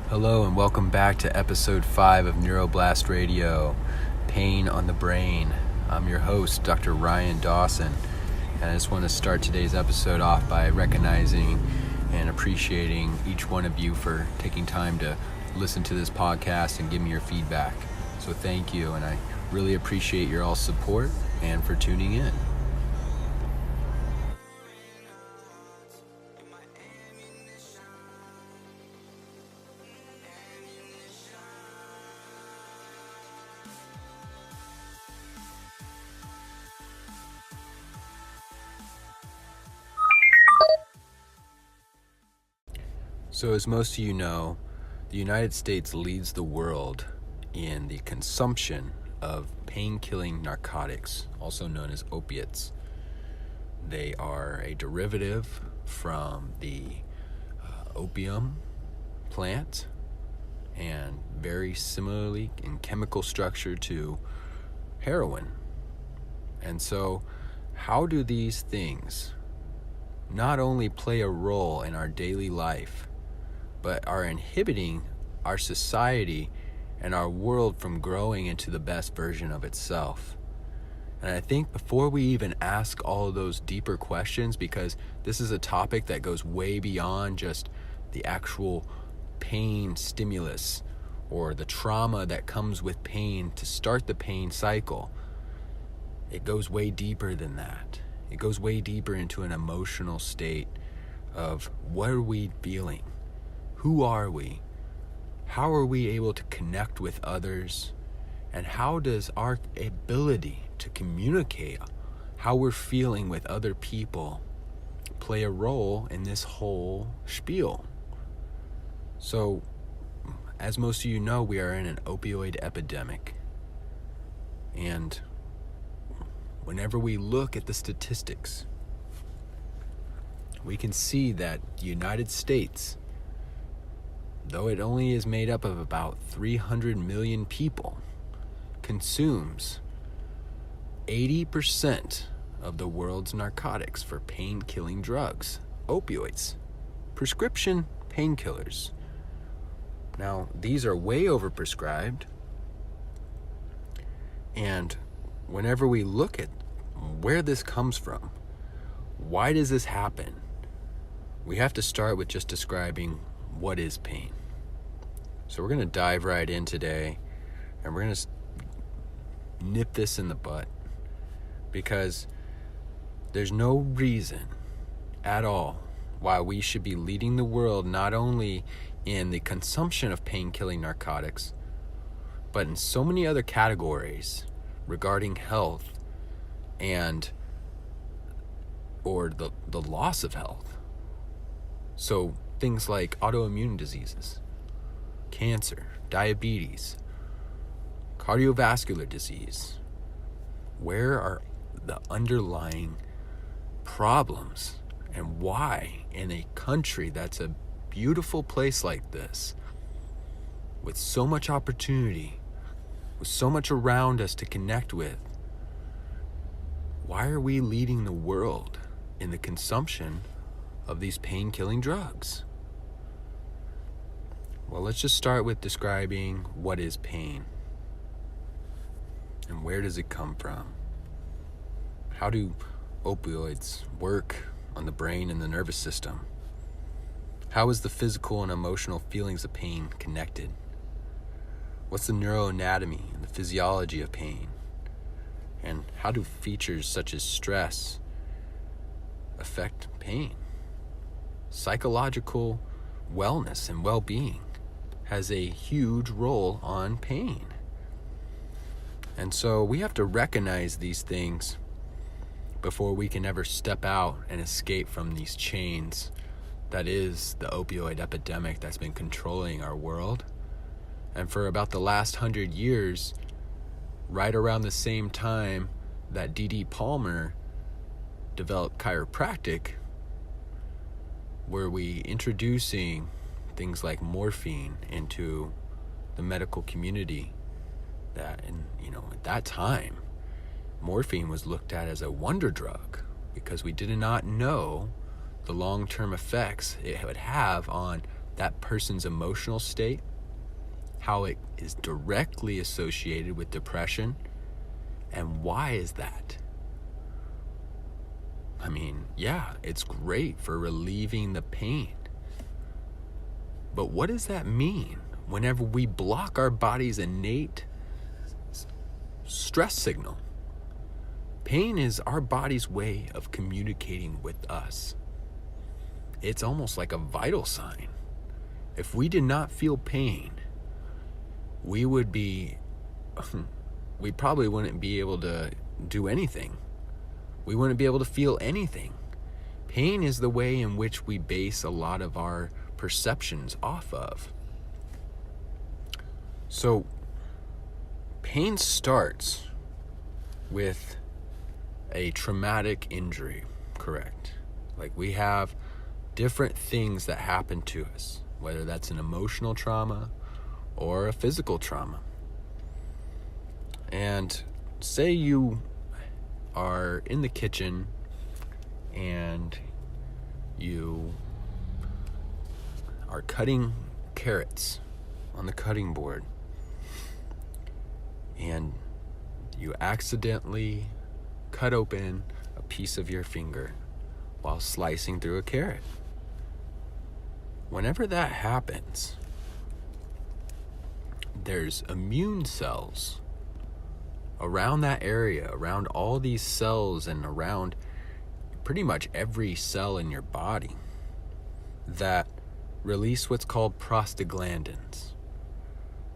Hello and welcome back to episode 5 of Neuroblast Radio, Pain on the Brain. I'm your host, Dr. Ryan Dawson, and I just want to start today's episode off by recognizing and appreciating each one of you for taking time to listen to this podcast and give me your feedback. So thank you, and I really appreciate your all support and for tuning in. So as most of you know, the United States leads the world in the consumption of pain-killing narcotics, also known as opiates. They are a derivative from the opium plant and very similarly in chemical structure to heroin. And so how do these things not only play a role in our daily life, but are inhibiting our society and our world from growing into the best version of itself? And I think before we even ask all of those deeper questions, because this is a topic that goes way beyond just the actual pain stimulus or the trauma that comes with pain to start the pain cycle, it goes way deeper than that. It goes way deeper into an emotional state of what are we feeling? Who are we? How are we able to connect with others? And how does our ability to communicate how we're feeling with other people play a role in this whole spiel? So, as most of you know, we are in an opioid epidemic. And whenever we look at the statistics, we can see that the United States, though it only is made up of about 300 million people, consumes 80% of the world's narcotics for pain-killing drugs, opioids, prescription painkillers. Now, these are way overprescribed, and whenever we look at where this comes from, why does this happen, we have to start with just describing what is pain. So we're going to dive right in today, and we're going to nip this in the butt, because there's no reason at all why we should be leading the world not only in the consumption of pain-killing narcotics, but in so many other categories regarding health and or the loss of health. So things like autoimmune diseases, cancer, diabetes, cardiovascular disease. Where are the underlying problems, and why in a country that's a beautiful place like this, with so much opportunity, with so much around us to connect with, why are we leading the world in the consumption of these pain-killing drugs? Well, let's just start with describing what is pain and where does it come from. How do opioids work on the brain and the nervous system? How is the physical and emotional feelings of pain connected? What's the neuroanatomy and the physiology of pain? And how do features such as stress affect pain? Psychological wellness and well-being has a huge role on pain. And so we have to recognize these things before we can ever step out and escape from these chains that is the opioid epidemic that's been controlling our world. And for about the last 100 years, right around the same time that D.D. Palmer developed chiropractic, were we introducing things like morphine into the medical community, that, and at that time, morphine was looked at as a wonder drug because we did not know the long-term effects it would have on that person's emotional state, how it is directly associated with depression, and why is that? I mean, yeah, it's great for relieving the pain. But what does that mean whenever we block our body's innate stress signal? Pain is our body's way of communicating with us. It's almost like a vital sign. If we did not feel pain, we probably wouldn't be able to do anything. We wouldn't be able to feel anything. Pain is the way in which we base a lot of our perceptions off of. So, pain starts with a traumatic injury, correct? Like, we have different things that happen to us, whether that's an emotional trauma or a physical trauma. And say you are in the kitchen and you are cutting carrots on the cutting board, and you accidentally cut open a piece of your finger while slicing through a carrot. Whenever that happens, there's immune cells around that area, around all these cells and around pretty much every cell in your body, that release what's called prostaglandins.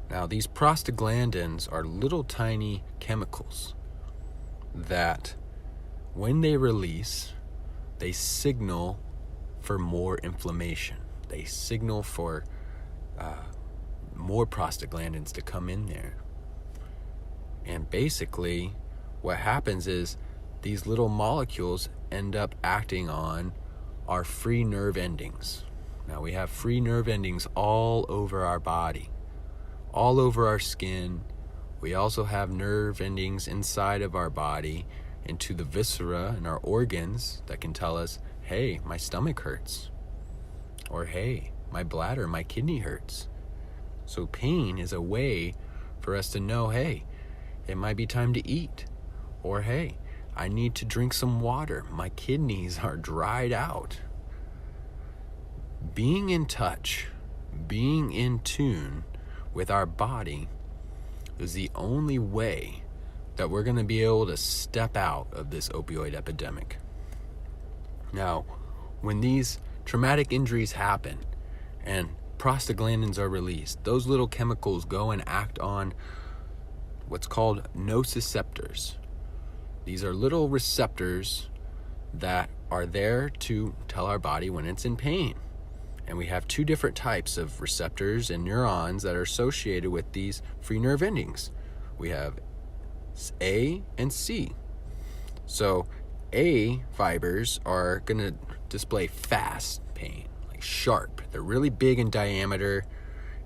Now, these prostaglandins are little tiny chemicals that, when they release, they signal for more inflammation. They signal for more prostaglandins to come in there. And basically, what happens is these little molecules end up acting on our free nerve endings. Now, we have free nerve endings all over our body, all over our skin. We also have nerve endings inside of our body into the viscera and our organs that can tell us, hey, my stomach hurts. Or, hey, my bladder, my kidney hurts. So pain is a way for us to know, hey, it might be time to eat. Or, hey, I need to drink some water. My kidneys are dried out. Being in touch, being in tune with our body is the only way that we're going to be able to step out of this opioid epidemic. Now, when these traumatic injuries happen and prostaglandins are released, those little chemicals go and act on what's called nociceptors. These are little receptors that are there to tell our body when it's in pain. And we have two different types of receptors and neurons that are associated with these free nerve endings. We have A and C. So A fibers are going to display fast pain, like sharp. They're really big in diameter,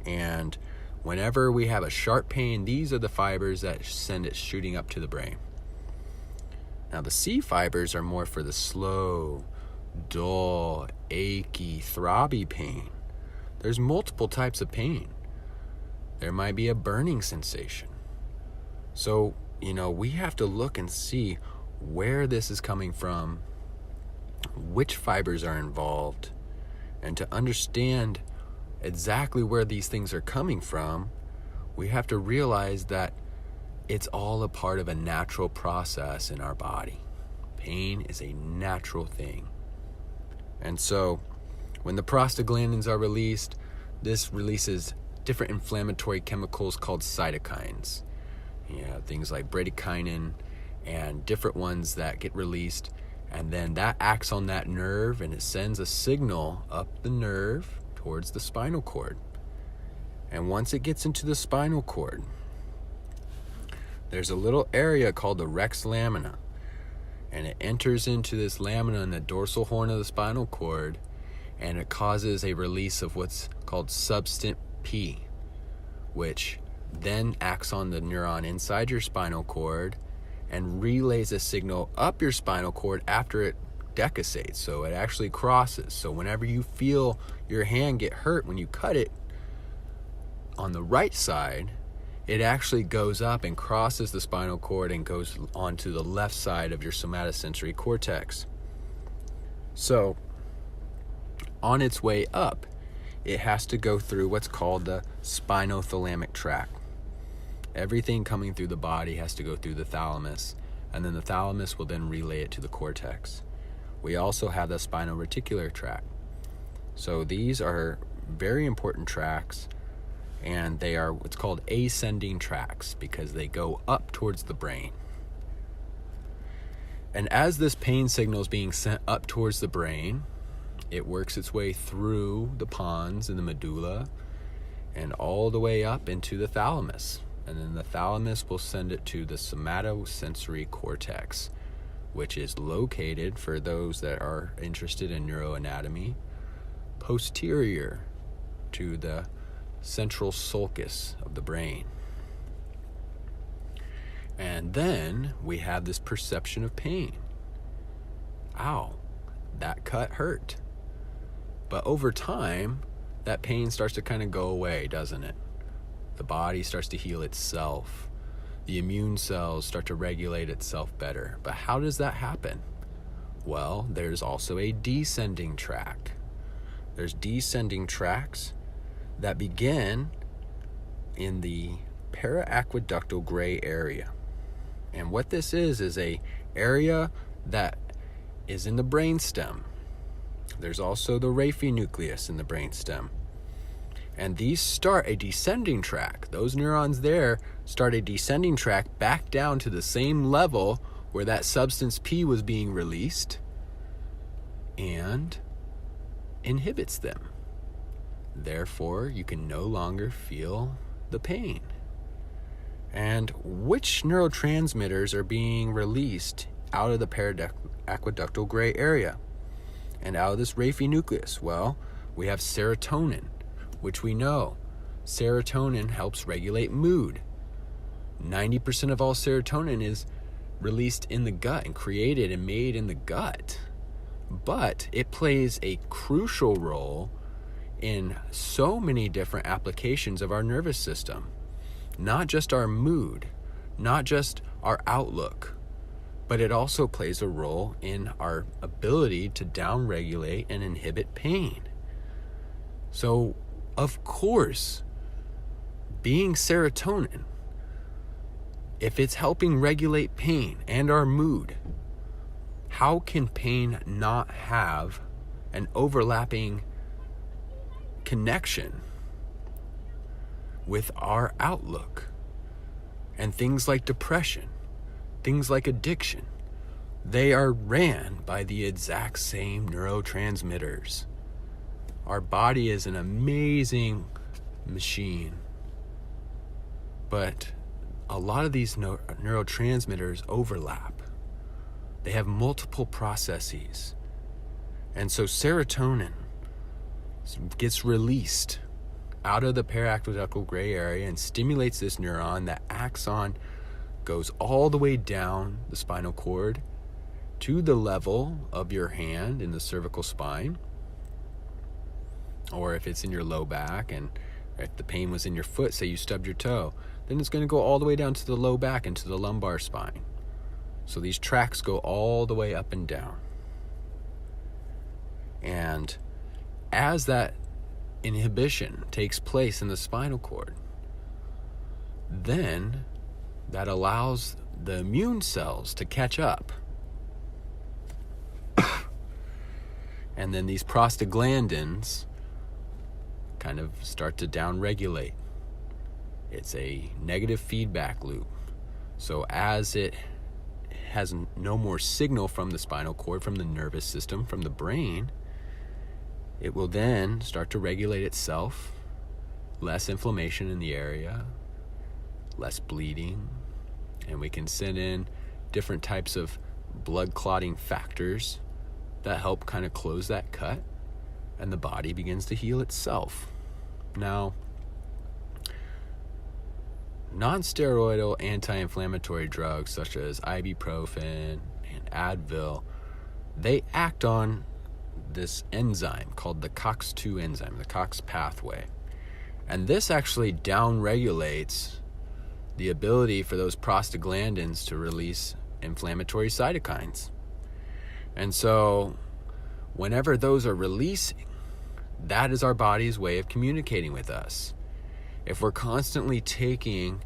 and whenever we have a sharp pain, these are the fibers that send it shooting up to the brain. Now, the C fibers are more for the slow, dull, achy, throbby pain. There's multiple types of pain. There might be a burning sensation. So, we have to look and see where this is coming from, which fibers are involved, and to understand exactly where these things are coming from, we have to realize that it's all a part of a natural process in our body. Pain is a natural thing. And so, when the prostaglandins are released, this releases different inflammatory chemicals called cytokines. Things like bradykinin and different ones that get released, and then that acts on that nerve and it sends a signal up the nerve towards the spinal cord. And once it gets into the spinal cord, there's a little area called the rex lamina, and it enters into this lamina in the dorsal horn of the spinal cord, and it causes a release of what's called substance P, which then acts on the neuron inside your spinal cord and relays a signal up your spinal cord after it decussates. So it actually crosses. So whenever you feel your hand get hurt when you cut it on the right side, it actually goes up and crosses the spinal cord and goes onto the left side of your somatosensory cortex. So on its way up, it has to go through what's called the spinothalamic tract. Everything coming through the body has to go through the thalamus, and then the thalamus will then relay it to the cortex. We also have the spinoreticular tract. So these are very important tracts, and they are what's called ascending tracts because they go up towards the brain. And as this pain signal is being sent up towards the brain, it works its way through the pons and the medulla and all the way up into the thalamus. And then the thalamus will send it to the somatosensory cortex, which is located, for those that are interested in neuroanatomy, posterior to the central sulcus of the brain. And then we have this perception of pain. Ow, that cut hurt. But over time, that pain starts to kind of go away, doesn't it? The body starts to heal itself. The immune cells start to regulate itself better. But how does that happen? Well, there's also a descending tract. There's descending tracts that begin in the paraaqueductal gray area. And what this is a area that is in the brainstem. There's also the raphe nucleus in the brainstem. And these start a descending tract. Those neurons there start a descending tract back down to the same level where that substance P was being released and inhibits them. Therefore, you can no longer feel the pain. And which neurotransmitters are being released out of the paraaqueductal gray area and out of this raphe nucleus? Well, we have serotonin, which we know serotonin helps regulate mood. 90% of all serotonin is released in the gut and created and made in the gut. But it plays a crucial role in so many different applications of our nervous system. Not just our mood, not just our outlook, but it also plays a role in our ability to downregulate and inhibit pain. So, of course, being serotonin, if it's helping regulate pain and our mood, how can pain not have an overlapping connection with our outlook? And things like depression, things like addiction, they are ran by the exact same neurotransmitters. Our body is an amazing machine, but a lot of these neurotransmitters overlap. They have multiple processes. And so serotonin gets released out of the paraaqueductal gray area and stimulates this neuron that goes all the way down the spinal cord to the level of your hand in the cervical spine. Or if it's in your low back, and if the pain was in your foot, say you stubbed your toe, then it's going to go all the way down to the low back and to the lumbar spine. So these tracts go all the way up and down. And as that inhibition takes place in the spinal cord, then that allows the immune cells to catch up. And then these prostaglandins kind of start to downregulate. It's a negative feedback loop. So as it has no more signal from the spinal cord, from the nervous system, from the brain, it will then start to regulate itself. Less inflammation in the area, less bleeding, and we can send in different types of blood clotting factors that help kind of close that cut, and the body begins to heal itself. Now, non-steroidal anti-inflammatory drugs such as ibuprofen and Advil, they act on this enzyme called the COX-2 enzyme, the COX pathway. And this actually downregulates the ability for those prostaglandins to release inflammatory cytokines. And so whenever those are releasing, that is our body's way of communicating with us. If we're constantly taking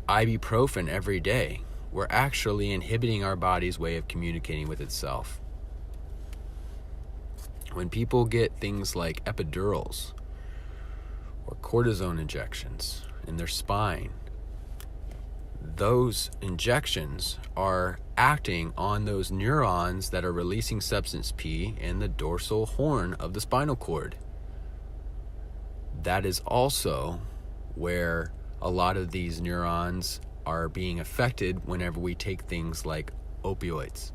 ibuprofen every day, we're actually inhibiting our body's way of communicating with itself. When people get things like epidurals or cortisone injections in their spine, those injections are acting on those neurons that are releasing substance P in the dorsal horn of the spinal cord. That is also where a lot of these neurons are being affected whenever we take things like opioids,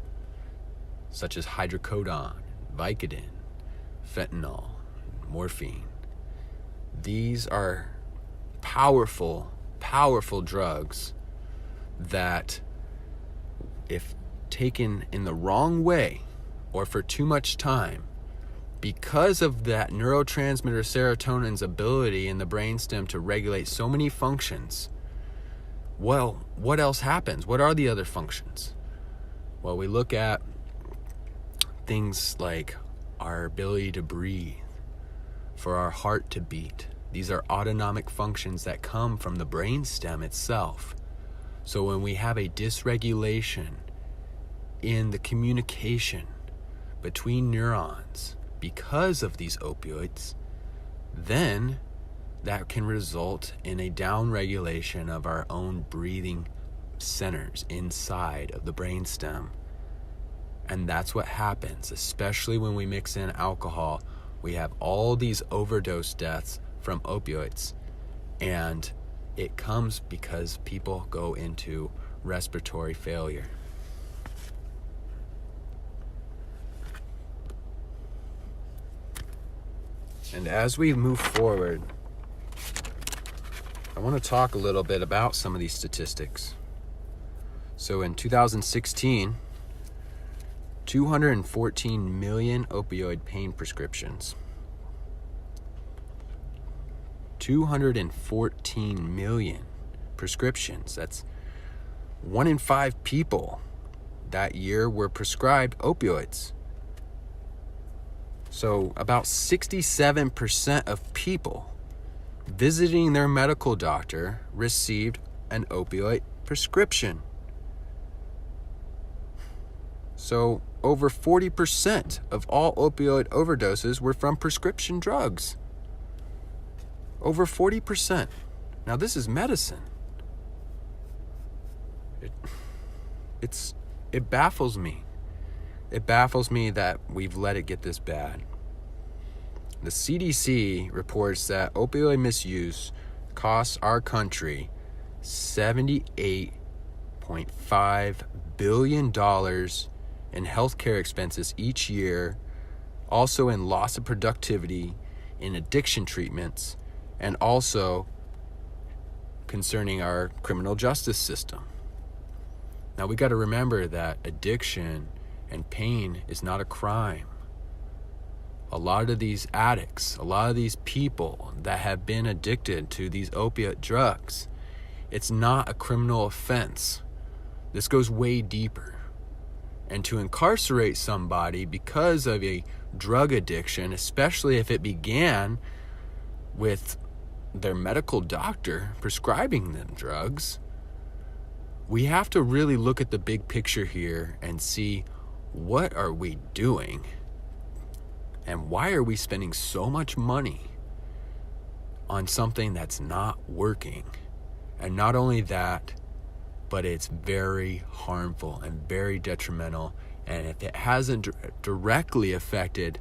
such as hydrocodone, Vicodin, fentanyl, morphine. These are powerful, powerful drugs that, if taken in the wrong way or for too much time, because of that neurotransmitter serotonin's ability in the brainstem to regulate so many functions, well, what else happens? What are the other functions? Well, we look at things like our ability to breathe, for our heart to beat. These are autonomic functions that come from the brainstem itself. So when we have a dysregulation in the communication between neurons because of these opioids, then that can result in a downregulation of our own breathing centers inside of the brainstem. And that's what happens, especially when we mix in alcohol. We have all these overdose deaths from opioids, and it comes because people go into respiratory failure. And as we move forward, I want to talk a little bit about some of these statistics. So in 2016, 214 million opioid pain prescriptions. 214 million prescriptions. That's 1 in 5 people that year were prescribed opioids. So about 67% of people visiting their medical doctor received an opioid prescription. So over 40% of all opioid overdoses were from prescription drugs. Over 40%. Now this is medicine. It baffles me. It baffles me that we've let it get this bad. The CDC reports that opioid misuse costs our country $78.5 billion in healthcare expenses each year, also in loss of productivity, in addiction treatments, and also concerning our criminal justice system. Now we got to remember that addiction and pain is not a crime. A lot of these addicts, a lot of these people that have been addicted to these opiate drugs, it's not a criminal offense. This goes way deeper. And to incarcerate somebody because of a drug addiction, especially if it began with their medical doctor prescribing them drugs, we have to really look at the big picture here and see, what are we doing? And why are we spending so much money on something that's not working? And not only that, but it's very harmful and very detrimental. And if it hasn't directly affected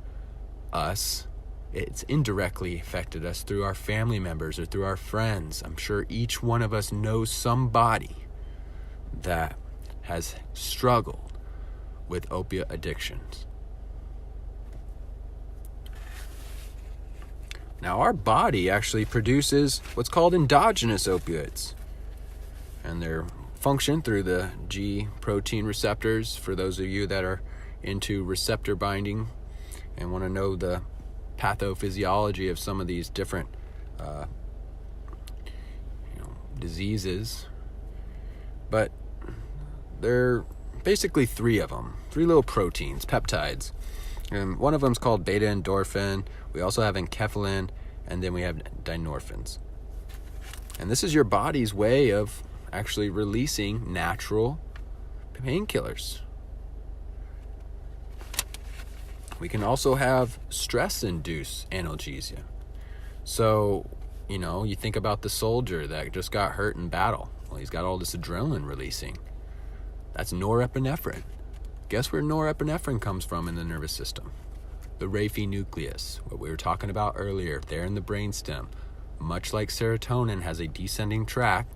us, it's indirectly affected us through our family members or through our friends. I'm sure each one of us knows somebody that has struggled with opiate addictions. Now, our body actually produces what's called endogenous opioids, and they're function through the G protein receptors. For those of you that are into receptor binding and want to know the pathophysiology of some of these different diseases, but there are basically three of them, three little proteins, peptides. And one of them is called beta endorphin. We also have enkephalin, and then we have dynorphins. And this is your body's way of actually releasing natural painkillers. We can also have stress-induced analgesia. So, you think about the soldier that just got hurt in battle. Well, he's got all this adrenaline releasing. That's norepinephrine. Guess where norepinephrine comes from in the nervous system? The raphe nucleus, what we were talking about earlier, there in the brainstem. Much like serotonin has a descending tract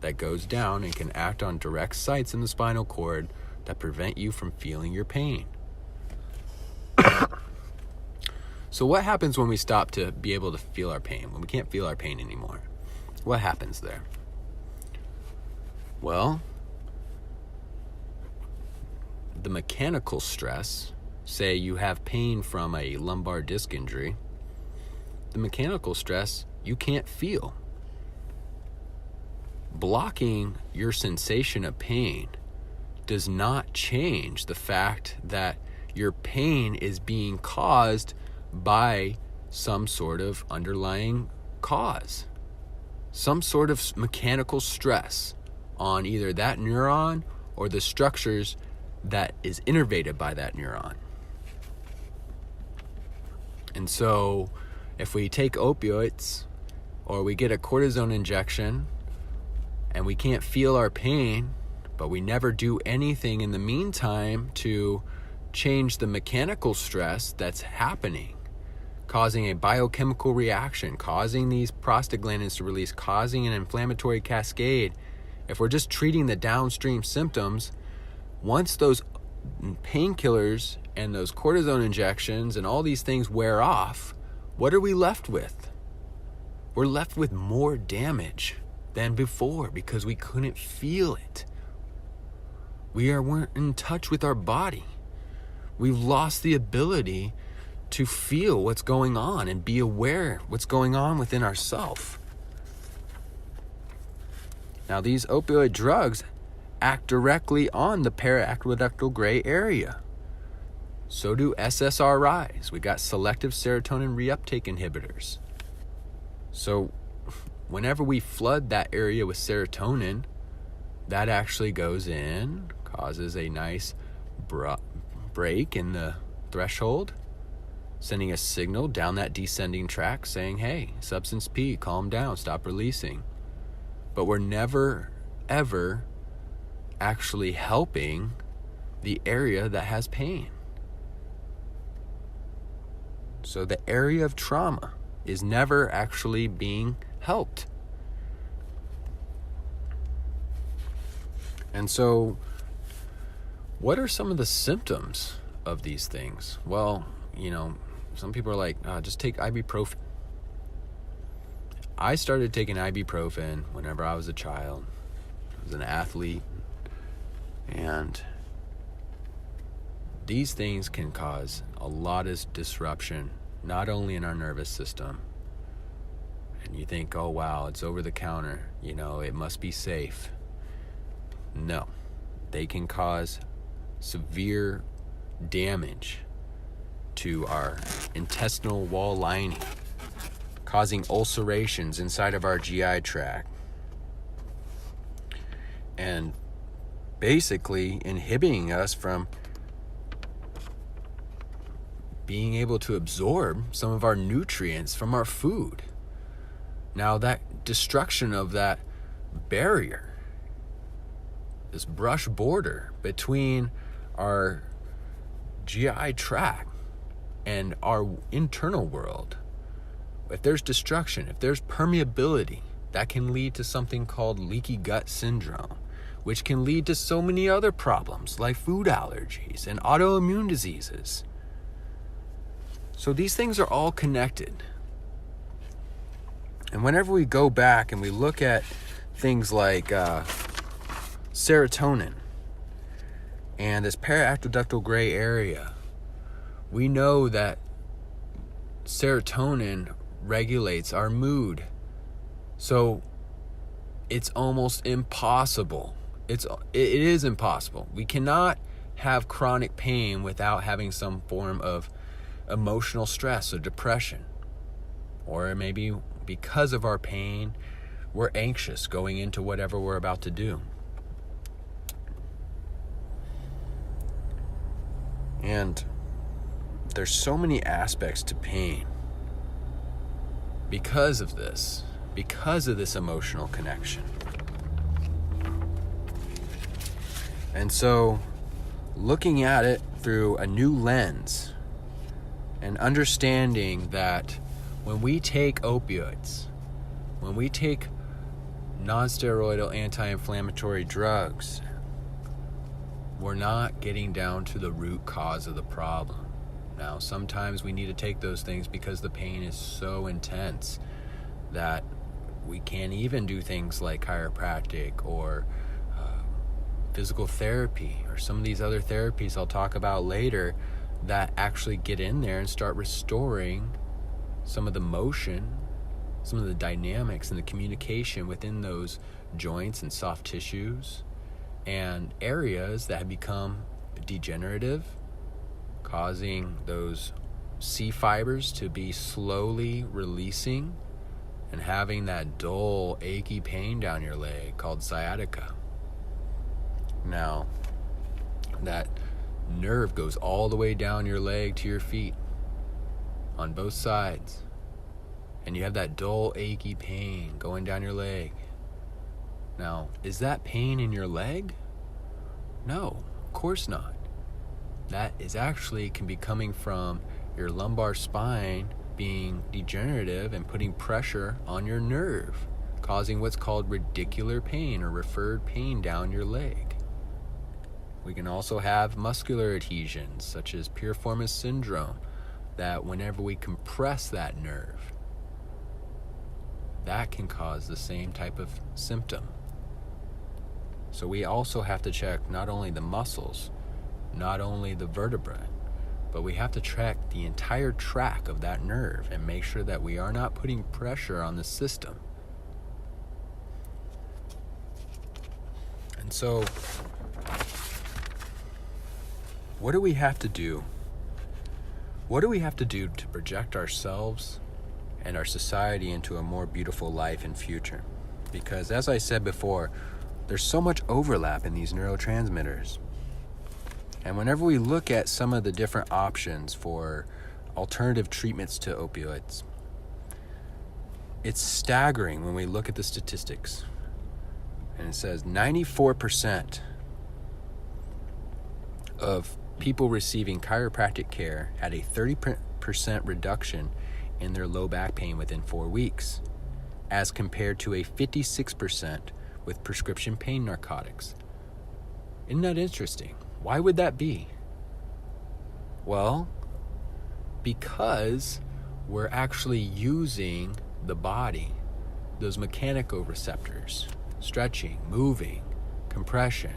that goes down and can act on direct sites in the spinal cord that prevent you from feeling your pain. So what happens when we stop to be able to feel our pain, when we can't feel our pain anymore? What happens there? Well, the mechanical stress, say you have pain from a lumbar disc injury, the mechanical stress you can't feel. Blocking your sensation of pain does not change the fact that your pain is being caused by some sort of underlying cause, some sort of mechanical stress on either that neuron or the structures that is innervated by that neuron. And so if we take opioids or we get a cortisone injection and we can't feel our pain, but we never do anything in the meantime to change the mechanical stress that's happening, causing a biochemical reaction, causing these prostaglandins to release, causing an inflammatory cascade. If we're just treating the downstream symptoms, once those painkillers and those cortisone injections and all these things wear off, what are we left with? We're left with more damage than before because we couldn't feel it. We weren't in touch with our body. We've lost the ability to feel what's going on and be aware what's going on within ourselves. Now, these opioid drugs act directly on the para-aqueductal gray area. So do SSRIs. We got selective serotonin reuptake inhibitors. So whenever we flood that area with serotonin, that actually goes in, causes a nice break in the threshold, sending a signal down that descending track saying, hey, substance P, calm down, stop releasing. But we're never, ever actually helping the area that has pain. So the area of trauma is never actually being helped. And so, what are some of the symptoms of these things? Well, some people are like, just take ibuprofen. I started taking ibuprofen whenever I was a child. I was an athlete. And these things can cause a lot of disruption, not only in our nervous system. And you think, oh, wow, it's over the counter. It must be safe. No, they can cause severe damage to our intestinal wall lining, causing ulcerations inside of our GI tract, and basically inhibiting us from being able to absorb some of our nutrients from our food. Now, that destruction of that barrier, this brush border between our GI tract and our internal world, if there's destruction, if there's permeability, that can lead to something called leaky gut syndrome, which can lead to so many other problems like food allergies and autoimmune diseases. So these things are all connected. And whenever we go back and we look at things like serotonin and this paraactive gray area, we know that serotonin regulates our mood. So it's almost impossible. It is impossible. We cannot have chronic pain without having some form of emotional stress or depression. Or maybe because of our pain, we're anxious going into whatever we're about to do. And there's so many aspects to pain because of this emotional connection. And so, looking at it through a new lens and understanding that when we take opioids, when we take non-steroidal anti-inflammatory drugs, we're not getting down to the root cause of the problem. Now, sometimes we need to take those things because the pain is so intense that we can't even do things like chiropractic or physical therapy or some of these other therapies I'll talk about later that actually get in there and start restoring some of the motion, some of the dynamics and the communication within those joints and soft tissues and areas that have become degenerative, causing those C fibers to be slowly releasing and having that dull, achy pain down your leg called sciatica. Now, that nerve goes all the way down your leg to your feet on both sides. And you have that dull, achy pain going down your leg. Now, is that pain in your leg? No, of course not. That is actually can be coming from your lumbar spine being degenerative and putting pressure on your nerve, causing what's called radicular pain or referred pain down your leg. We can also have muscular adhesions, such as piriformis syndrome, that whenever we compress that nerve, that can cause the same type of symptom. So we also have to check not only the muscles, not only the vertebrae, but we have to check the entire track of that nerve and make sure that we are not putting pressure on the system. And so, what do we have to do? What do we have to do to project ourselves and our society into a more beautiful life and future? Because as I said before, there's so much overlap in these neurotransmitters. And whenever we look at some of the different options for alternative treatments to opioids, it's staggering when we look at the statistics. And it says 94% of people receiving chiropractic care had a 30% reduction in their low back pain within 4 weeks, as compared to a 56% with prescription pain narcotics. Isn't that interesting? Why would that be? Well, because we're actually using the body, those mechanoreceptors, stretching, moving, compression,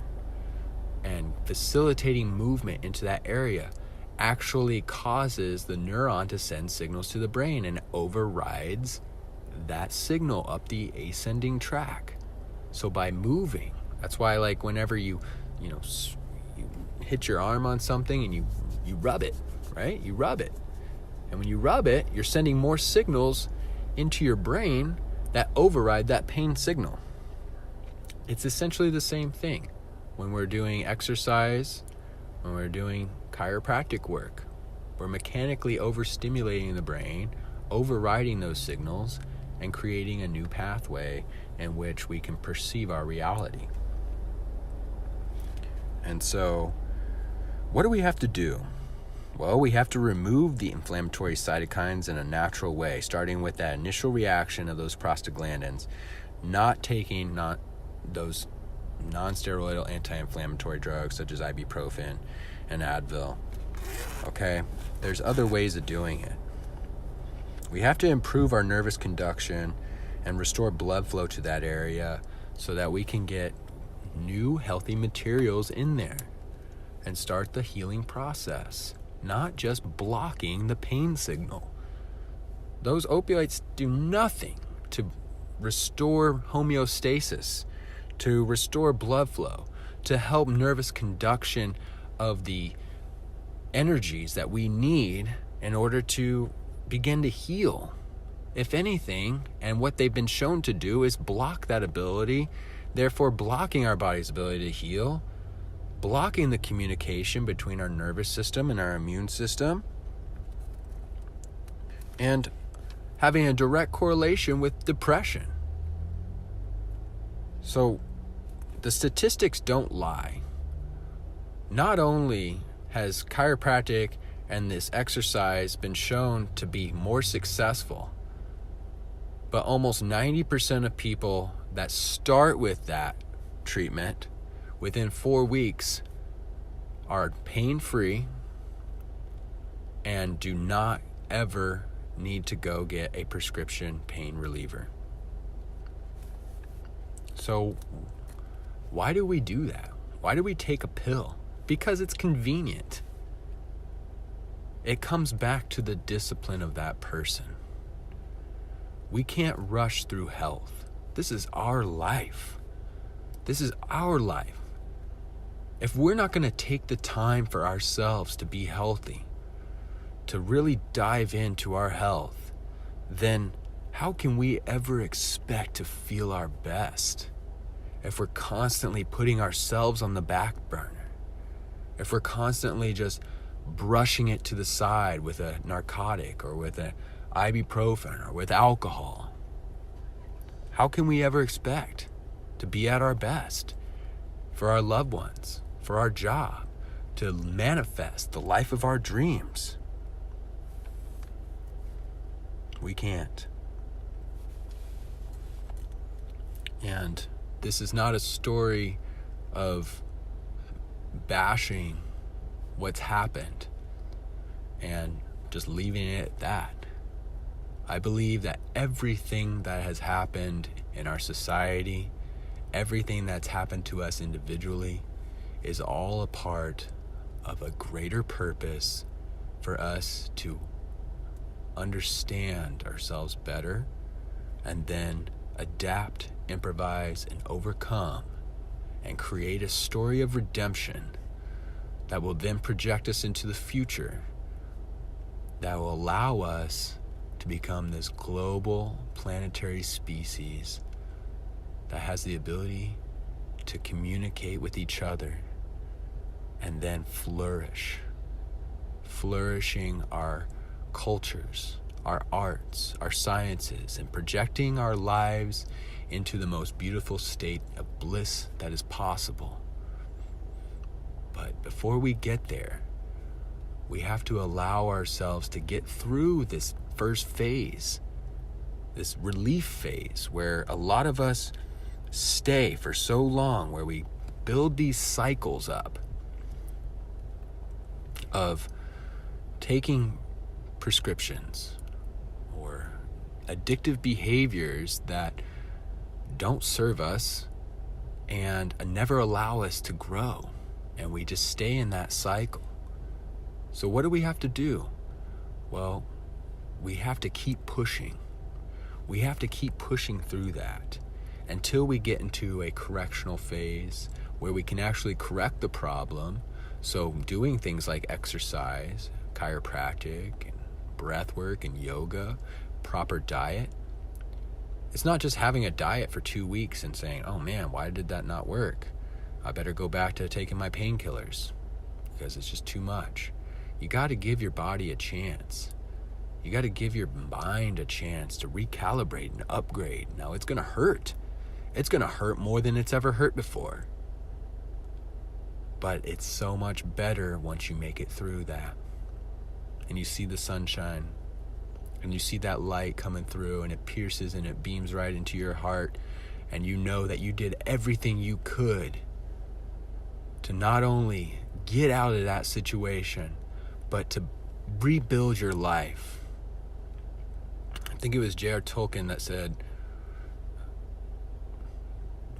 and facilitating movement into that area actually causes the neuron to send signals to the brain and overrides that signal up the ascending track. So by moving, that's why like whenever you hit your arm on something and you rub it, right? You rub it. And when you rub it, you're sending more signals into your brain that override that pain signal. It's essentially the same thing when we're doing exercise, when we're doing chiropractic work. We're mechanically overstimulating the brain, overriding those signals, and creating a new pathway in which we can perceive our reality. And so, what do we have to do? Well, we have to remove the inflammatory cytokines in a natural way, starting with that initial reaction of those prostaglandins, not taking those non-steroidal anti-inflammatory drugs such as ibuprofen and Advil. Okay? There's other ways of doing it. We have to improve our nervous conduction and restore blood flow to that area so that we can get new healthy materials in there and start the healing process, not just blocking the pain signal. Those opioids do nothing to restore homeostasis, to restore blood flow, to help nervous conduction of the energies that we need in order to begin to heal. If anything, and what they've been shown to do is block that ability, therefore blocking our body's ability to heal, blocking the communication between our nervous system and our immune system, and having a direct correlation with depression. So the statistics don't lie. Not only has chiropractic and this exercise been shown to be more successful, but almost 90% of people that start with that treatment within 4 weeks are pain-free and do not ever need to go get a prescription pain reliever. So why do we do that? Why do we take a pill? Because it's convenient. It comes back to the discipline of that person. We can't rush through health. This is our life. This is our life. If we're not going to take the time for ourselves to be healthy, to really dive into our health, then how can we ever expect to feel our best if we're constantly putting ourselves on the back burner? If we're constantly just brushing it to the side with a narcotic or with an ibuprofen or with alcohol? How can we ever expect to be at our best for our loved ones, for our job, to manifest the life of our dreams? We can't. And this is not a story of bashing what's happened and just leaving it at that. I believe that everything that has happened in our society, everything that's happened to us individually, is all a part of a greater purpose for us to understand ourselves better and then adapt, improvise, and overcome and create a story of redemption that will then project us into the future, that will allow us to become this global planetary species that has the ability to communicate with each other and then flourishing our cultures, our arts, our sciences, and projecting our lives into the most beautiful state of bliss that is possible. But before we get there, we have to allow ourselves to get through this first phase, this relief phase, where a lot of us stay for so long, where we build these cycles up of taking prescriptions or addictive behaviors that don't serve us and never allow us to grow, and we just stay in that cycle. So what do we have to do? Well, we have to keep pushing. We have to keep pushing through that until we get into a correctional phase where we can actually correct the problem. So doing things like exercise, chiropractic, and breath work and yoga, proper diet. It's not just having a diet for 2 weeks and saying, oh man, why did that not work? I better go back to taking my painkillers because it's just too much. You got to give your body a chance. You got to give your mind a chance to recalibrate and upgrade. Now it's going to hurt. It's going to hurt more than it's ever hurt before. But it's so much better once you make it through that. And you see the sunshine. And you see that light coming through, and it pierces and it beams right into your heart. and you know that you did everything you could to not only get out of that situation, but to rebuild your life. I think it was J.R. Tolkien that said,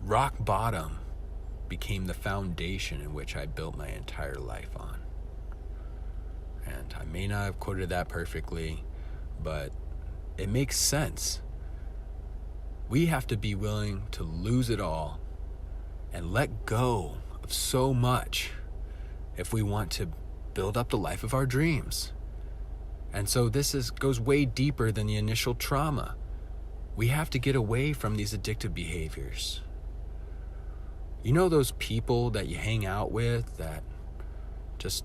rock bottom became the foundation in which I built my entire life on. And I may not have quoted that perfectly, but it makes sense. We have to be willing to lose it all and let go of so much if we want to build up the life of our dreams. And so this goes way deeper than the initial trauma. We have to get away from these addictive behaviors. You know those people that you hang out with that just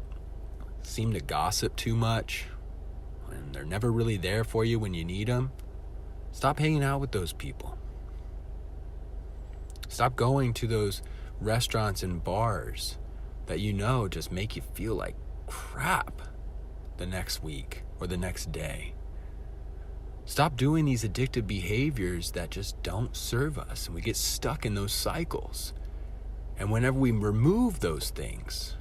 seem to gossip too much and they're never really there for you when you need them? Stop hanging out with those people. Stop going to those restaurants and bars that you know just make you feel like crap the next week or the next day. Stop doing these addictive behaviors that just don't serve us, and we get stuck in those cycles. And whenever we remove those things,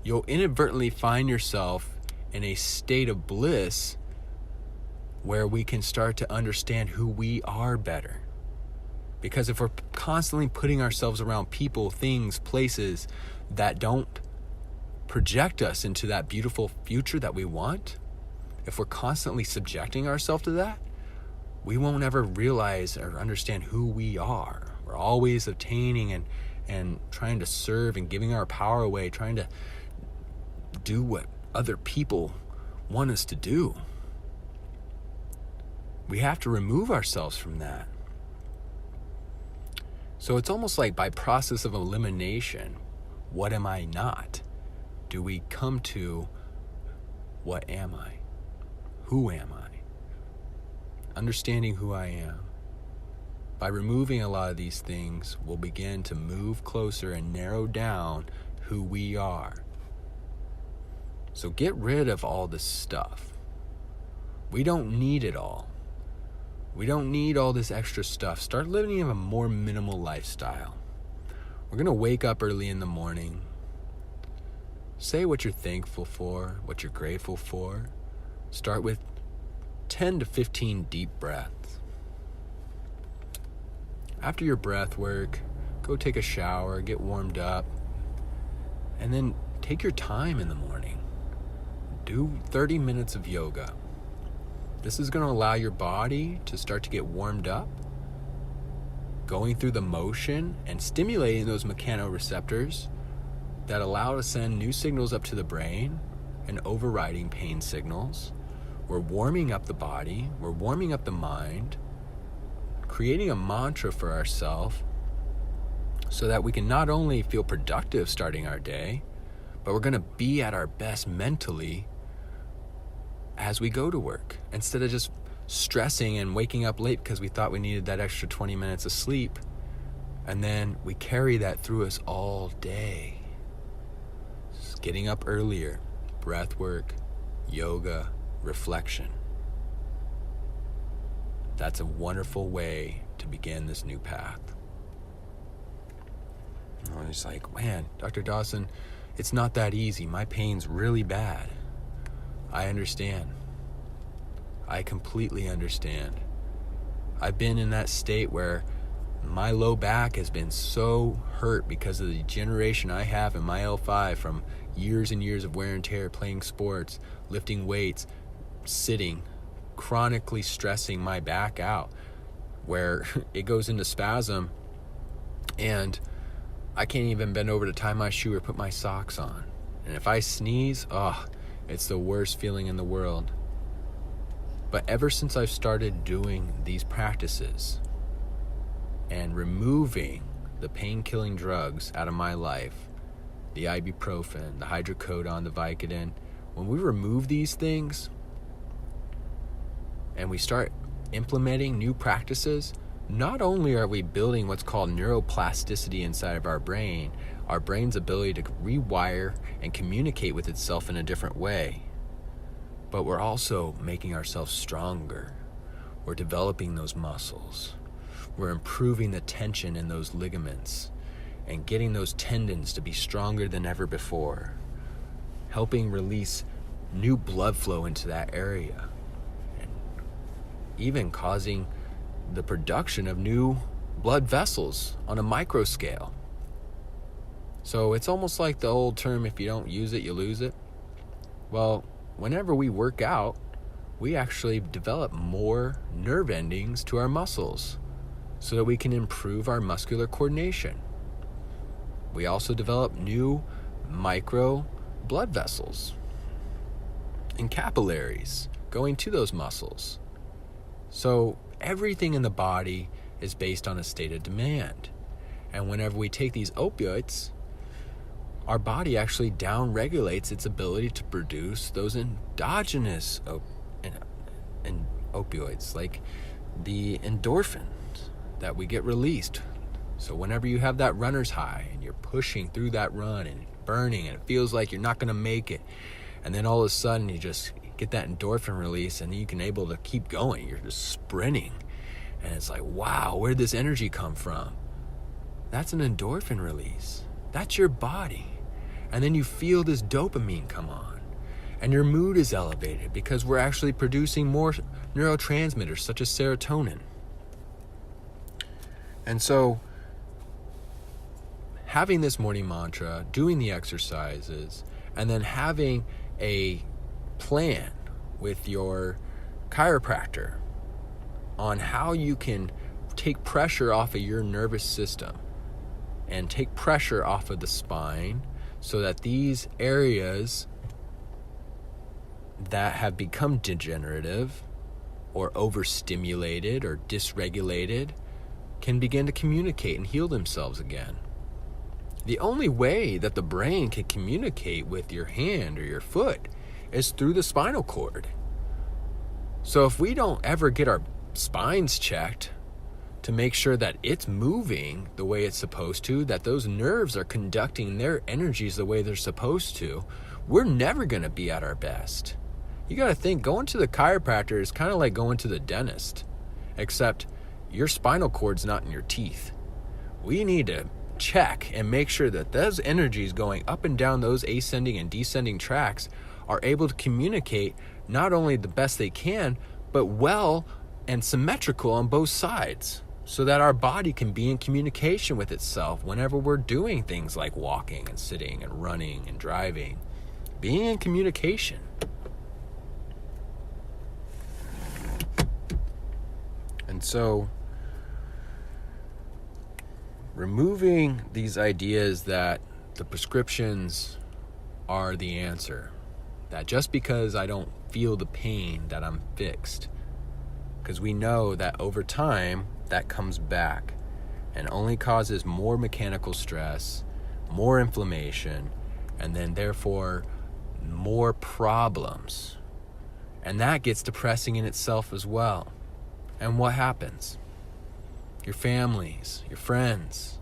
you'll inadvertently find yourself in a state of bliss where we can start to understand who we are better. Because if we're constantly putting ourselves around people, things, places that don't project us into that beautiful future that we want, if we're constantly subjecting ourselves to that, we won't ever realize or understand who we are. We're always obtaining and trying to serve and giving our power away, trying to do what other people want us to do. We have to remove ourselves from that. So it's almost like by process of elimination, what am I not? Do we come to what am I? Who am I? Understanding who I am. By removing a lot of these things, we'll begin to move closer and narrow down who we are. So get rid of all this stuff. We don't need it all. We don't need all this extra stuff. Start living a more minimal lifestyle. We're going to wake up early in the morning. Say what you're thankful for, what you're grateful for. Start with 10 to 15 deep breaths. After your breath work, go take a shower, get warmed up, and then take your time in the morning. Do 30 minutes of yoga. This is going to allow your body to start to get warmed up, going through the motion and stimulating those mechanoreceptors that allow to send new signals up to the brain and overriding pain signals. We're warming up the body, we're warming up the mind, creating a mantra for ourselves so that we can not only feel productive starting our day, but we're going to be at our best mentally as we go to work, instead of just stressing and waking up late because we thought we needed that extra 20 minutes of sleep, and then we carry that through us all day. Just getting up earlier, breath work, yoga, reflection. That's a wonderful way to begin this new path. I was like, man, Dr. Dawson, it's not that easy. My pain's really bad. I understand. I completely understand. I've been in that state where my low back has been so hurt because of the degeneration I have in my L5 from years and years of wear and tear, playing sports, lifting weights, sitting, chronically stressing my back out, where it goes into spasm and I can't even bend over to tie my shoe or put my socks on. And if I sneeze, it's the worst feeling in the world. But ever since I've started doing these practices and removing the pain-killing drugs out of my life, the ibuprofen, the hydrocodone, the Vicodin, when we remove these things and we start implementing new practices, not only are we building what's called neuroplasticity inside of our brain's ability to rewire and communicate with itself in a different way, but we're also making ourselves stronger. We're developing those muscles. We're improving the tension in those ligaments and getting those tendons to be stronger than ever before, helping release new blood flow into that area, and even causing the production of new blood vessels on a micro scale. So it's almost like the old term, if you don't use it, you lose it. Well, whenever we work out, we actually develop more nerve endings to our muscles so that we can improve our muscular coordination. We also develop new micro blood vessels and capillaries going to those muscles. So everything in the body is based on a state of demand. And whenever we take these opioids, our body actually down-regulates its ability to produce those endogenous opioids, like the endorphins that we get released. So whenever you have that runner's high and you're pushing through that run and burning and it feels like you're not going to make it, and then all of a sudden you just get that endorphin release and you can able to keep going. You're just sprinting. And it's like, wow, where'd this energy come from? That's an endorphin release. That's your body. And then you feel this dopamine come on. And your mood is elevated because we're actually producing more neurotransmitters such as serotonin. And so having this morning mantra, doing the exercises, and then having a plan with your chiropractor on how you can take pressure off of your nervous system and take pressure off of the spine so that these areas that have become degenerative or overstimulated or dysregulated can begin to communicate and heal themselves again. The only way that the brain can communicate with your hand or your foot is through the spinal cord. So if we don't ever get our spines checked to make sure that it's moving the way it's supposed to, that those nerves are conducting their energies the way they're supposed to, we're never going to be at our best. You got to think, going to the chiropractor is kind of like going to the dentist, except your spinal cord's not in your teeth. We need to check and make sure that those energies going up and down those ascending and descending tracks are able to communicate not only the best they can, but well and symmetrical on both sides, so that our body can be in communication with itself whenever we're doing things like walking and sitting and running and driving. Being in communication. And so, removing these ideas that the prescriptions are the answer, that just because I don't feel the pain that I'm fixed, because we know that over time that comes back and only causes more mechanical stress, more inflammation, and then therefore more problems. And that gets depressing in itself as well. And what happens? Your families, your friends,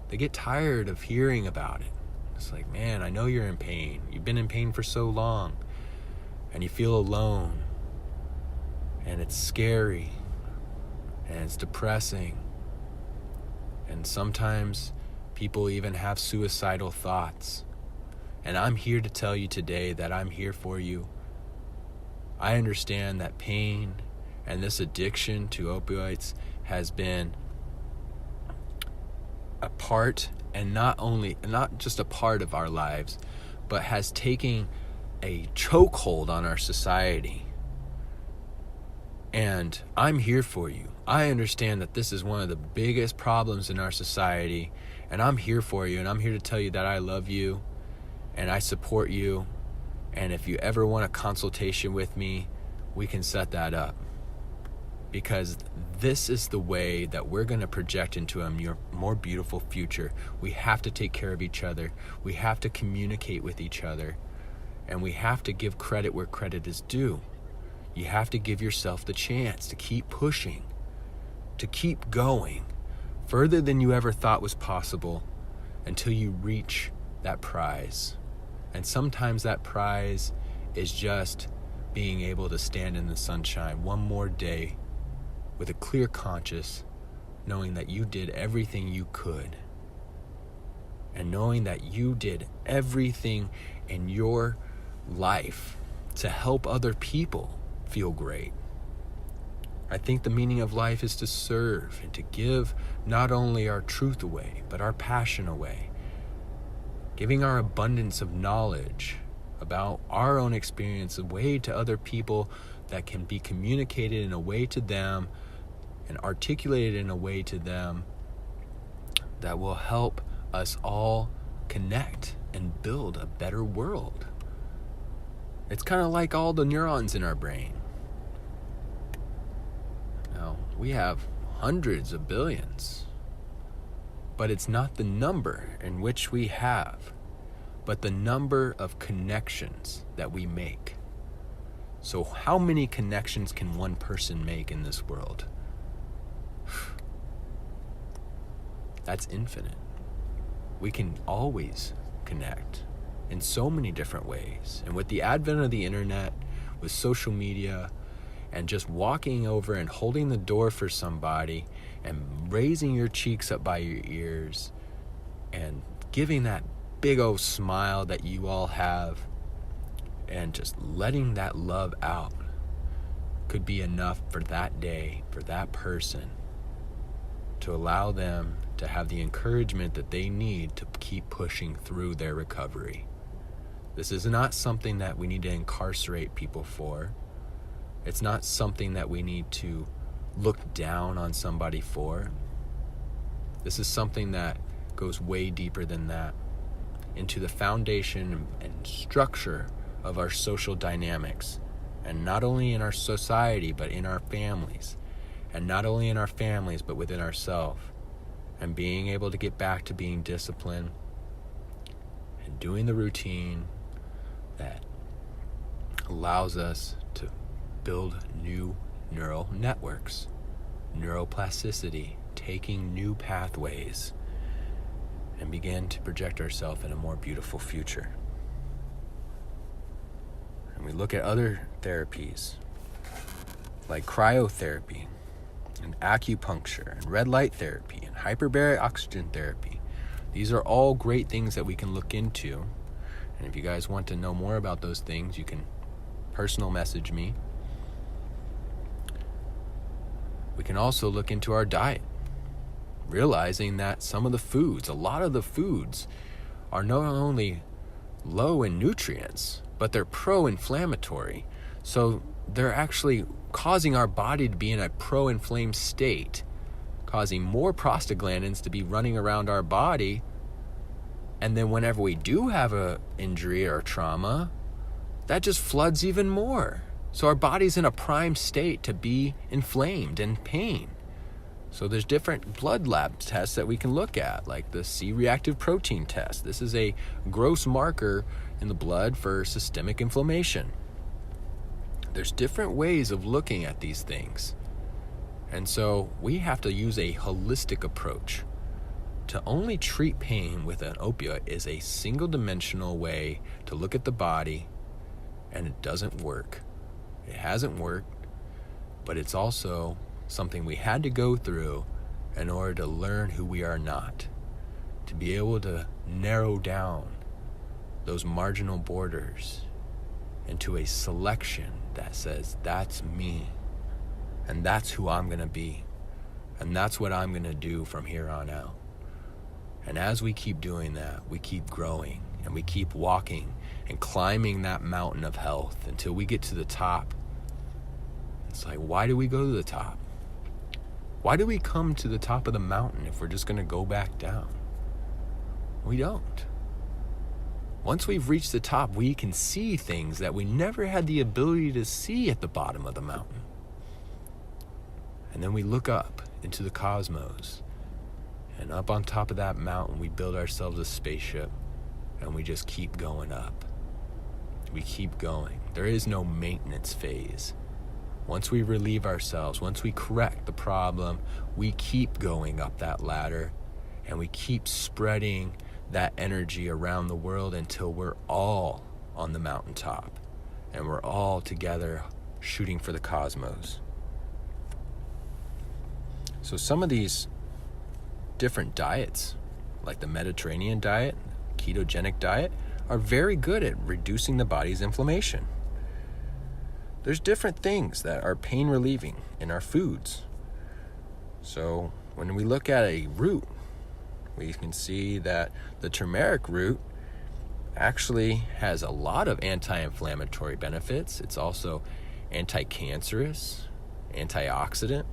they get tired of hearing about it. It's like, man, I know you're in pain. You've been in pain for so long. And you feel alone. And it's scary. And it's depressing. And sometimes people even have suicidal thoughts. And I'm here to tell you today that I'm here for you. I understand that pain and this addiction to opioids has been a part, and not just a part of our lives, but has taken a chokehold on our society. And I'm here for you. I understand that this is one of the biggest problems in our society, and I'm here for you, and I'm here to tell you that I love you and I support you. And if you ever want a consultation with me, we can set that up. Because this is the way that we're going to project into a more beautiful future. We have to take care of each other. We have to communicate with each other. And we have to give credit where credit is due. You have to give yourself the chance to keep pushing, to keep going further than you ever thought was possible until you reach that prize. And sometimes that prize is just being able to stand in the sunshine one more day with a clear conscience, knowing that you did everything you could, and knowing that you did everything in your life to help other people feel great. I think the meaning of life is to serve and to give not only our truth away, but our passion away, giving our abundance of knowledge about our own experience away to other people that can be communicated in a way to them and articulated in a way to them that will help us all connect and build a better world. It's kind of like all the neurons in our brain. Now, we have hundreds of billions, but it's not the number in which we have, but the number of connections that we make. So how many connections can one person make in this world? That's infinite. We can always connect in so many different ways. And with the advent of the internet, with social media, and just walking over and holding the door for somebody and raising your cheeks up by your ears and giving that big old smile that you all have and just letting that love out could be enough for that day, for that person, to allow them to have the encouragement that they need to keep pushing through their recovery. This is not something that we need to incarcerate people for. It's not something that we need to look down on somebody for. This is something that goes way deeper than that, into the foundation and structure of our social dynamics, and not only in our society, but in our families, and not only in our families, but within ourselves, and being able to get back to being disciplined and doing the routine that allows us to build new neural networks, neuroplasticity, taking new pathways, and begin to project ourselves in a more beautiful future. And we look at other therapies like cryotherapy and acupuncture and red light therapy and hyperbaric oxygen therapy. These are all great things that we can look into. And if you guys want to know more about those things, you can personal message me. We can also look into our diet, realizing that some of the foods, a lot of the foods, are not only low in nutrients, but they're pro-inflammatory. So they're actually causing our body to be in a pro-inflamed state, causing more prostaglandins to be running around our body. And then whenever we do have an injury or trauma, that just floods even more. So our body's in a prime state to be inflamed and pain. So there's different blood lab tests that we can look at, like the C-reactive protein test. This is a gross marker in the blood for systemic inflammation. There's different ways of looking at these things. And so we have to use a holistic approach. To only treat pain with an opioid is a single-dimensional way to look at the body, and it doesn't work. It hasn't worked, but it's also something we had to go through in order to learn who we are not, to be able to narrow down those marginal borders into a selection that says, that's me, and that's who I'm going to be, and that's what I'm going to do from here on out. And as we keep doing that, we keep growing, and we keep walking and climbing that mountain of health until we get to the top. It's like, why do we go to the top? Why do we come to the top of the mountain if we're just going to go back down? We don't. Once we've reached the top, we can see things that we never had the ability to see at the bottom of the mountain. And then we look up into the cosmos. And up on top of that mountain, we build ourselves a spaceship, and we just keep going up. We keep going. There is no maintenance phase. Once we relieve ourselves, once we correct the problem, we keep going up that ladder, and we keep spreading that energy around the world until we're all on the mountaintop, and we're all together shooting for the cosmos. So some of these different diets, like the Mediterranean diet, ketogenic diet, are very good at reducing the body's inflammation. There's different things that are pain relieving in our foods. So when we look at a root, we can see that the turmeric root actually has a lot of anti-inflammatory benefits. It's also anti-cancerous, antioxidant.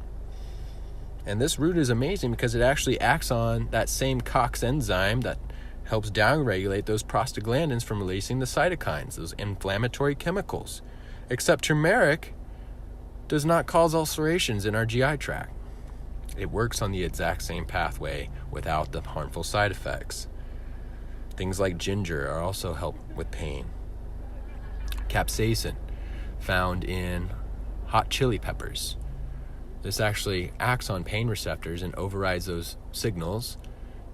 And this root is amazing because it actually acts on that same COX enzyme that helps downregulate those prostaglandins from releasing the cytokines, those inflammatory chemicals. Except turmeric does not cause ulcerations in our GI tract. It works on the exact same pathway without the harmful side effects. Things like ginger are also help with pain. Capsaicin, found in hot chili peppers. This actually acts on pain receptors and overrides those signals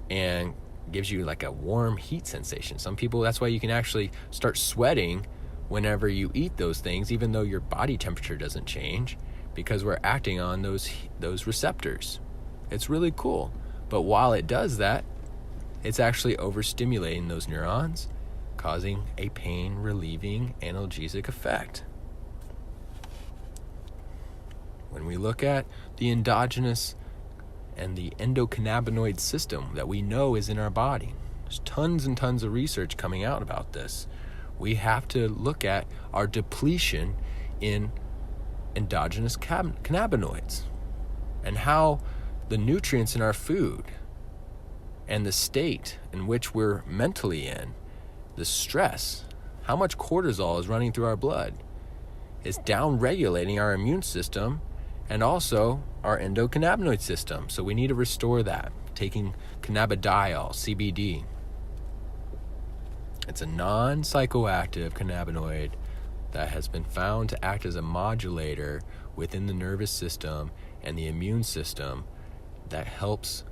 and gives you like a warm heat sensation. Some people, that's why you can actually start sweating whenever you eat those things, even though your body temperature doesn't change, because we're acting on those receptors. It's really cool. But while it does that, it's actually overstimulating those neurons, causing a pain-relieving analgesic effect. When we look at the endogenous and the endocannabinoid system that we know is in our body, there's tons and tons of research coming out about this. We have to look at our depletion in endogenous cannabinoids and how the nutrients in our food and the state in which we're mentally in, the stress, how much cortisol is running through our blood, is down-regulating our immune system and also our endocannabinoid system. So we need to restore that, taking cannabidiol, CBD. It's a non-psychoactive cannabinoid that has been found to act as a modulator within the nervous system and the immune system that helps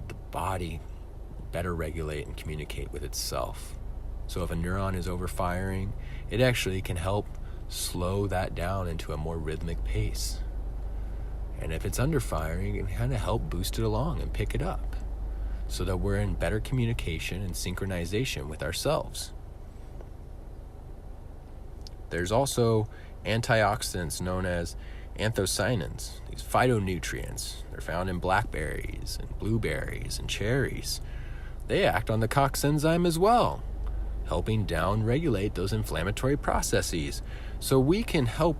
the body better regulate and communicate with itself. So if a neuron is overfiring, it actually can help slow that down into a more rhythmic pace. And if it's underfiring, it can kind of help boost it along and pick it up, so that we're in better communication and synchronization with ourselves. There's also antioxidants known as anthocyanins, these phytonutrients. They're found in blackberries and blueberries and cherries. They act on the COX enzyme as well, helping down-regulate those inflammatory processes. So we can help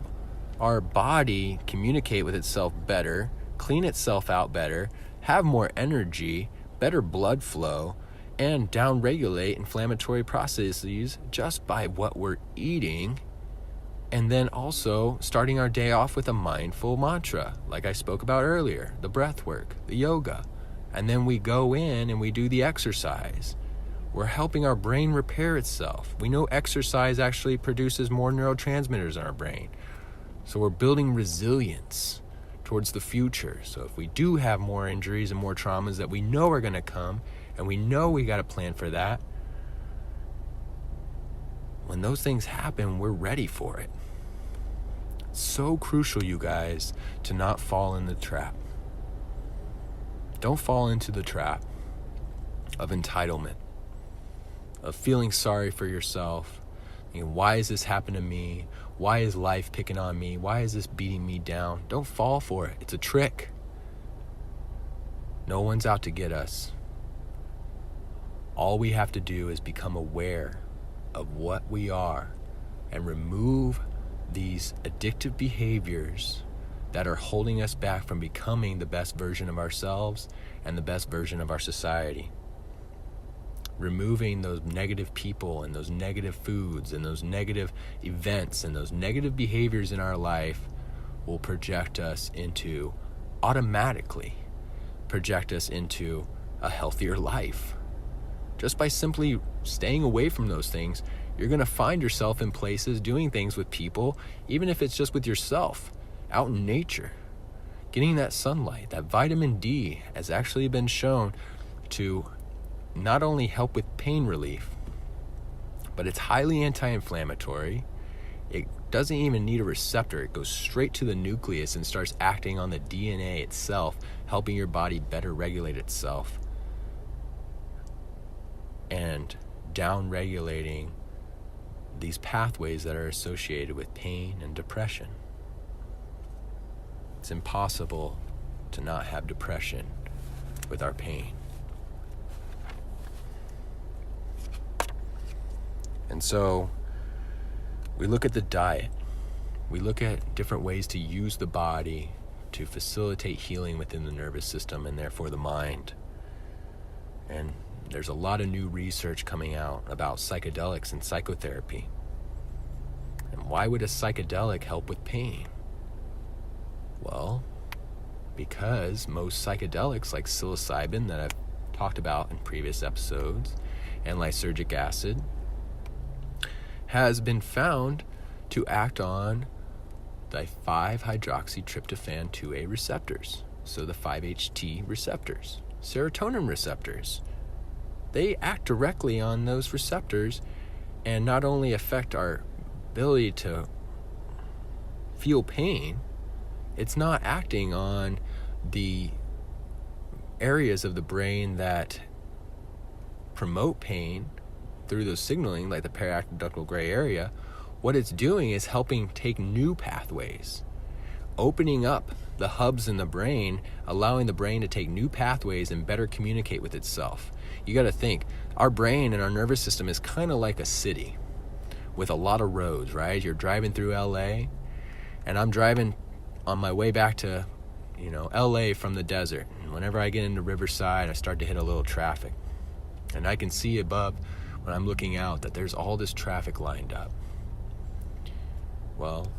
our body communicate with itself better, clean itself out better, have more energy, better blood flow, and down-regulate inflammatory processes just by what we're eating. And then also starting our day off with a mindful mantra, like I spoke about earlier, the breath work, the yoga. And then we go in and we do the exercise. We're helping our brain repair itself. We know exercise actually produces more neurotransmitters in our brain. So we're building resilience towards the future. So if we do have more injuries and more traumas that we know are going to come, and we know we got to plan for that, when those things happen, we're ready for it. It's so crucial, you guys, to not fall in the trap. Don't fall into the trap of entitlement, of feeling sorry for yourself. Why has this happened to me? Why is life picking on me? Why is this beating me down? Don't fall for it. It's a trick. No one's out to get us. All we have to do is become aware of what we are and remove these addictive behaviors that are holding us back from becoming the best version of ourselves and the best version of our society. Removing those negative people and those negative foods and those negative events and those negative behaviors in our life will automatically project us into a healthier life. Just by simply staying away from those things, you're going to find yourself in places doing things with people, even if it's just with yourself, out in nature. Getting that sunlight, that vitamin D has actually been shown to not only help with pain relief, but it's highly anti-inflammatory. It doesn't even need a receptor. It goes straight to the nucleus and starts acting on the DNA itself, helping your body better regulate itself and down-regulating these pathways that are associated with pain and depression. It's impossible to not have depression with our pain. And so we look at the diet. We look at different ways to use the body to facilitate healing within the nervous system and therefore the mind. And there's a lot of new research coming out about psychedelics and psychotherapy. And why would a psychedelic help with pain? Well, because most psychedelics like psilocybin that I've talked about in previous episodes and lysergic acid has been found to act on the 5-hydroxytryptophan 2A receptors, so the 5-HT receptors, serotonin receptors. They act directly on those receptors and not only affect our ability to feel pain, it's not acting on the areas of the brain that promote pain through those signaling, like the periactive ductal gray area. What it's doing is helping take new pathways, opening up the hubs in the brain, allowing the brain to take new pathways and better communicate with itself. You got to think, our brain and our nervous system is kind of like a city with a lot of roads, right? You're driving through LA, and I'm driving on my way back to, LA from the desert. And whenever I get into Riverside, I start to hit a little traffic. And I can see above, when I'm looking out, that there's all this traffic lined up. Well,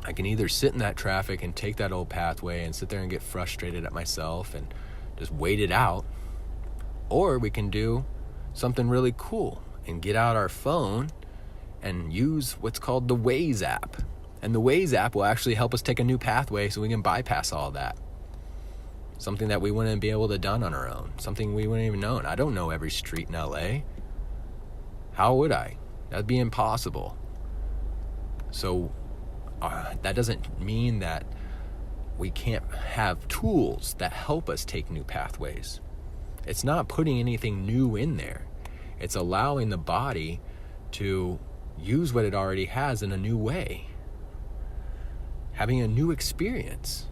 I can either sit in that traffic and take that old pathway and sit there and get frustrated at myself and just wait it out, or we can do something really cool and get out our phone and use what's called the Waze app. And the Waze app will actually help us take a new pathway so we can bypass all that. Something that we wouldn't be able to have done on our own. Something we wouldn't even know. I don't know every street in LA. How would I? That'd be impossible. So that doesn't mean that we can't have tools that help us take new pathways. It's not putting anything new in there. It's allowing the body to use what it already has in a new way. Having a new experience.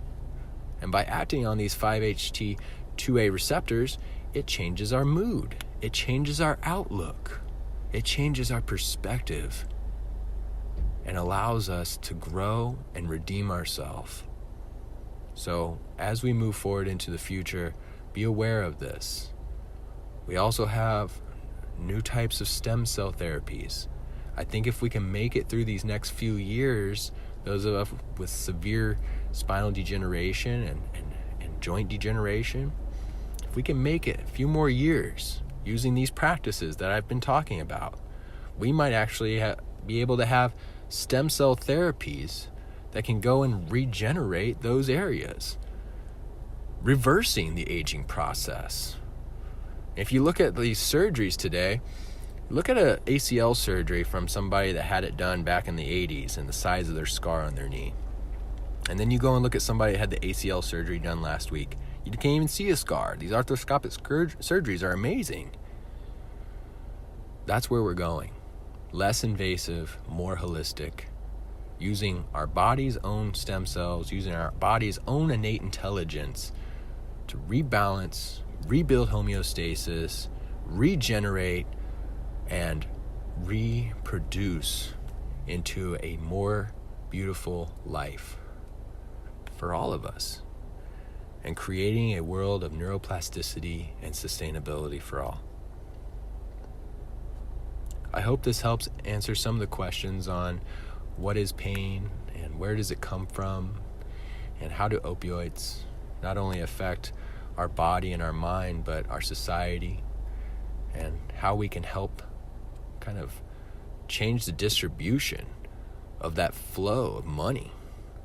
And by acting on these 5-HT2A receptors, it changes our mood. It changes our outlook. It changes our perspective and allows us to grow and redeem ourselves. So as we move forward into the future, be aware of this. We also have new types of stem cell therapies. I think if we can make it through these next few years, those of us with severe spinal degeneration and joint degeneration, if we can make it a few more years using these practices that I've been talking about, we might actually be able to have stem cell therapies that can go and regenerate those areas, reversing the aging process. If you look at these surgeries today, look at an ACL surgery from somebody that had it done back in the 80s and the size of their scar on their knee. And then you go and look at somebody that had the ACL surgery done last week. You can't even see a scar. These arthroscopic surgeries are amazing. That's where we're going. Less invasive, more holistic, using our body's own stem cells, using our body's own innate intelligence to rebalance, rebuild homeostasis, regenerate, and reproduce into a more beautiful life for all of us, and creating a world of neuroplasticity and sustainability for all. I hope this helps answer some of the questions on what is pain and where does it come from, and how do opioids not only affect our body and our mind, but our society, and how we can help kind of change the distribution of that flow of money.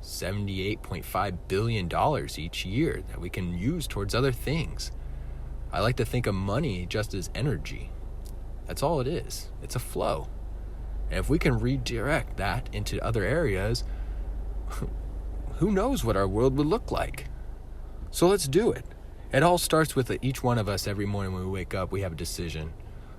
$78.5 billion each year that we can use towards other things. I like to think of money just as energy. That's all it is. It's a flow. And if we can redirect that into other areas, who knows what our world would look like? So let's do it. It all starts with each one of us. Every morning when we wake up, we have a decision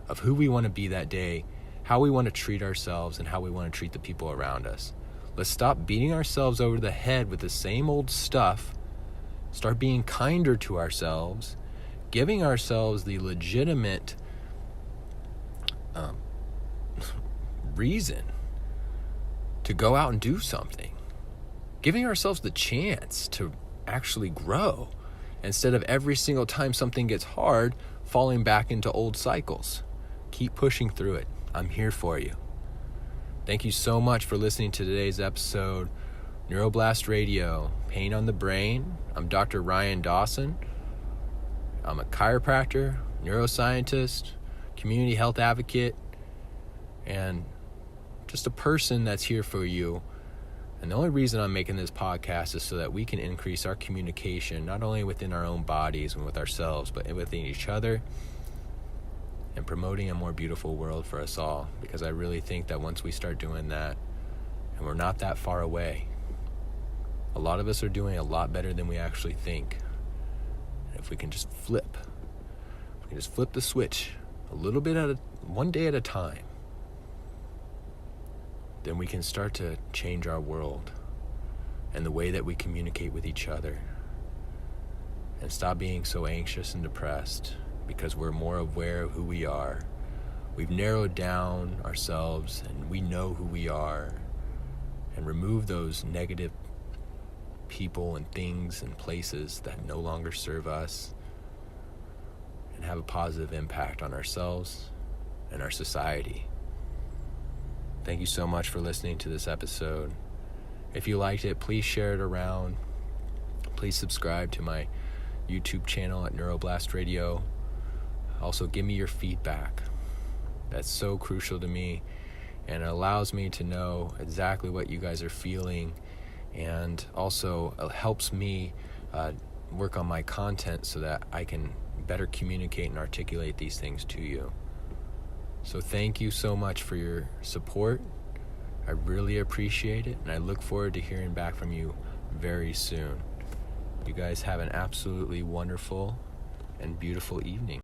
of who we want to be that day, how we want to treat ourselves, and how we want to treat the people around us. Let's stop beating ourselves over the head with the same old stuff. Start being kinder to ourselves, giving ourselves the legitimate reason to go out and do something. Giving ourselves the chance to actually grow instead of every single time something gets hard, falling back into old cycles. Keep pushing through it. I'm here for you. Thank you so much for listening to today's episode, Neuroblast Radio, Pain on the Brain. I'm Dr. Ryan Dawson. I'm a chiropractor, neuroscientist, community health advocate, and just a person that's here for you. And the only reason I'm making this podcast is so that we can increase our communication, not only within our own bodies and with ourselves, but within each other, and promoting a more beautiful world for us all. Because I really think that once we start doing that, and we're not that far away, a lot of us are doing a lot better than we actually think. And if we can just flip the switch a little bit one day at a time, then we can start to change our world and the way that we communicate with each other, and stop being so anxious and depressed because we're more aware of who we are. We've narrowed down ourselves and we know who we are, and remove those negative people and things and places that no longer serve us, and have a positive impact on ourselves and our society. Thank you so much for listening to this episode. If you liked it, please share it around. Please subscribe to my YouTube channel at Neuroblast Radio. Also, give me your feedback. That's so crucial to me, and it allows me to know exactly what you guys are feeling, and also helps me work on my content so that I can better communicate and articulate these things to you. So thank you so much for your support. I really appreciate it, and I look forward to hearing back from you very soon. You guys have an absolutely wonderful and beautiful evening.